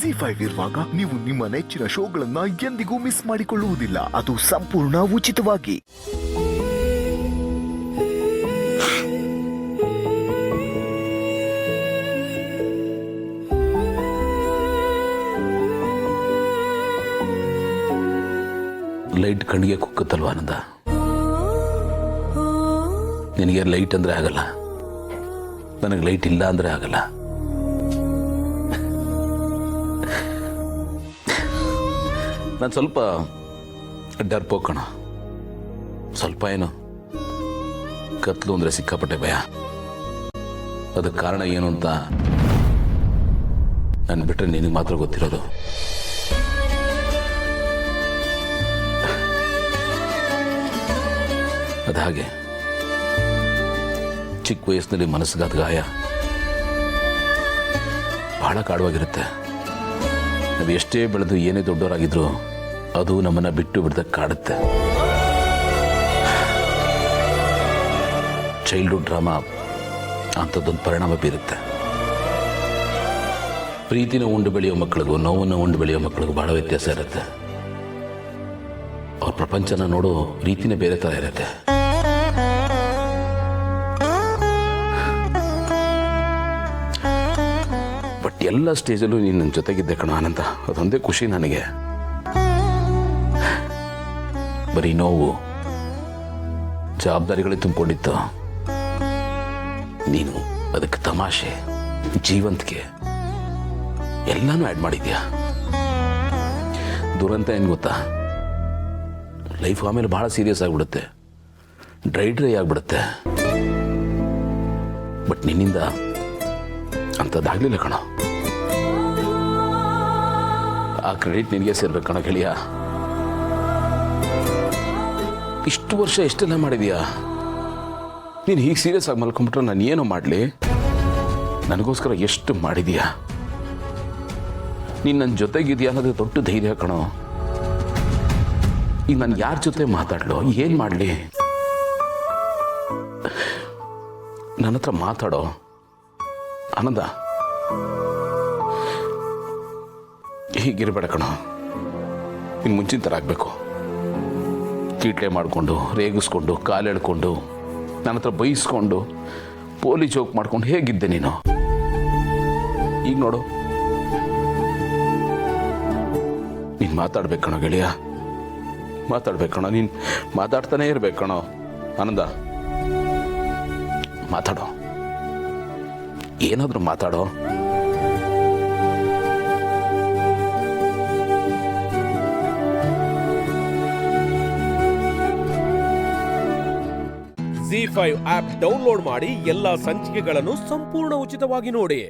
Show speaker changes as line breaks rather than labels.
ಜಿ5 ಇರುವಾಗ ನೀವು ನಿಮ್ಮ ನೆಚ್ಚಿನ ಶೋಗಳನ್ನ ಎಂದಿಗೂ ಮಿಸ್ ಮಾಡಿಕೊಳ್ಳುವುದಿಲ್ಲ. ಅದು ಸಂಪೂರ್ಣ ಉಚಿತವಾಗಿ.
ಲೈಟ್ ಕಣ್ಣಿಗೆ ಕುಕ್ಕುತ್ತಲ್ವ ಆನಂದ. ನಿನಗೆ ಲೈಟ್ ಅಂದ್ರೆ ಆಗಲ್ಲ, ನನಗೆ ಲೈಟ್ ಇಲ್ಲ ಅಂದ್ರೆ ಆಗಲ್ಲ. ನಾನು ಸ್ವಲ್ಪ ಡರ್ಪೋಕಣ, ಸ್ವಲ್ಪ ಏನು ಕತ್ಲು ಅಂದ್ರೆ ಸಿಕ್ಕಾಪಟ್ಟೆ ಭಯ. ಅದಕ್ಕೆ ಕಾರಣ ಏನು ಅಂತ ನಾನು ಬಿಟ್ಟರೆ ನಿನಗೆ ಮಾತ್ರ ಗೊತ್ತಿರೋದು. ಅದು ಹಾಗೆ ಚಿಕ್ಕ ವಯಸ್ಸಿನಲ್ಲಿ ಮನಸ್ಸಿಗಾದ ಗಾಯ ಬಹಳ ಕಾಡುವಾಗಿರುತ್ತೆ. ನಾವು ಎಷ್ಟೇ ಬೆಳೆದು ಏನೇ ದೊಡ್ಡವರಾಗಿದ್ರು ಅದು ನಮ್ಮನ್ನ ಬಿಟ್ಟು ಬಿಡ್ದಾಗ ಕಾಡುತ್ತೆ. ಚೈಲ್ಡ್ಹುಡ್ ಡ್ರಾಮಾ ಅಂಥದ್ದೊಂದು ಪರಿಣಾಮ ಬೀರುತ್ತೆ. ಪ್ರೀತಿನ ಉಂಡು ಬೆಳೆಯೋ ಮಕ್ಕಳಿಗೂ ನೋವನ್ನು ಉಂಡು ಬೆಳೆಯೋ ಮಕ್ಕಳಿಗೂ ಬಹಳ ವ್ಯತ್ಯಾಸ ಇರುತ್ತೆ. ಅವ್ರ ಪ್ರಪಂಚನ ನೋಡೋ ರೀತಿನೇ ಬೇರೆ ಥರ ಇರುತ್ತೆ. ಬಟ್ ಎಲ್ಲ ಸ್ಟೇಜಲ್ಲೂ ನೀನು ನನ್ನ ಜೊತೆಗಿದ್ದೆ ಕಣ ಆನಂದ. ಅದೊಂದೇ ಖುಷಿ ನನಗೆ. ಬರೀ ನೋವು ಜವಾಬ್ದಾರಿಗಳೇ ತುಂಬಿಕೊಂಡಿತ್ತು. ನೀನು ಅದಕ್ಕೆ ತಮಾಷೆ, ಜೀವಂತಿಕೆ ಎಲ್ಲಾನು ಆ್ಯಡ್ ಮಾಡಿದ್ಯಾ. ದುರಂತ ಏನು ಗೊತ್ತಾ, ಲೈಫ್ ಆಮೇಲೆ ಬಹಳ ಸೀರಿಯಸ್ ಆಗಿಬಿಡುತ್ತೆ, ಡ್ರೈ ಆಗಿಬಿಡುತ್ತೆ. ಬಟ್ ನಿನ್ನಿಂದ ಅಂಥದ್ದಾಗಲಿಲ್ಲ ಕಣ. ಆ ಕ್ರೆಡಿಟ್ ನಿನಗೆ ಸೇರ್ಬೇಕು ಕಣ ಗೆಳೆಯ. ಇಷ್ಟು ವರ್ಷ ಎಷ್ಟೆಲ್ಲ ಮಾಡಿದೀಯಾ. ನೀನು ಹೀಗೆ ಸೀರಿಯಸ್ ಆಗಿ ಮಲ್ಕೊಂಡ್ಬಿಟ್ರೆ ನಾನು ಏನೋ ಮಾಡಲಿ. ನನಗೋಸ್ಕರ ಎಷ್ಟು ಮಾಡಿದೀಯಾ. ನೀನು ನನ್ನ ಜೊತೆಗಿದೆಯಾ ಅನ್ನೋದು ದೊಡ್ಡ ಧೈರ್ಯ ಕಣೋ. ಈಗ ನಾನು ಯಾರ ಜೊತೆ ಮಾತಾಡ್ಲೋ, ಏನು ಮಾಡಲಿ? ನನ್ನ ಹತ್ರ ಮಾತಾಡೋ ಆನಂದ. ಹೀಗಿರ್ಬೇಡ ಕಣೋ. ಇನ್ನು ಮುಂಚಿನ ಥರ ಆಗಬೇಕು. ಕೀಟ್ಲೆ ಮಾಡಿಕೊಂಡು, ರೇಗಿಸ್ಕೊಂಡು, ಕಾಲೆಳ್ಕೊಂಡು, ನನ್ನ ಹತ್ರ ಬೈಸ್ಕೊಂಡು, ಪೋಲಿ ಜೋಕ್ ಮಾಡ್ಕೊಂಡು ಹೇಗಿದ್ದೆ ನೀನು. ಈಗ ನೋಡು, ನೀನು ಮಾತಾಡ್ಬೇಕು ಕಣೋ ಗೆಳೆಯ, ಮಾತಾಡ್ಬೇಕು ಕಣೋ. ನೀನು ಮಾತಾಡ್ತಾನೆ ಇರ್ಬೇಕು ಕಣೋ ಆನಂದ. ಮಾತಾಡೋ, ಏನಾದರೂ ಮಾತಾಡೋ.
ಜಿ5 ಆಪ್ ಡೌನ್ಲೋಡ್ ಮಾಡಿ ಎಲ್ಲಾ ಸಂಚಿಕೆಗಳನ್ನು ಸಂಪೂರ್ಣ ಉಚಿತವಾಗಿ ನೋಡಿ.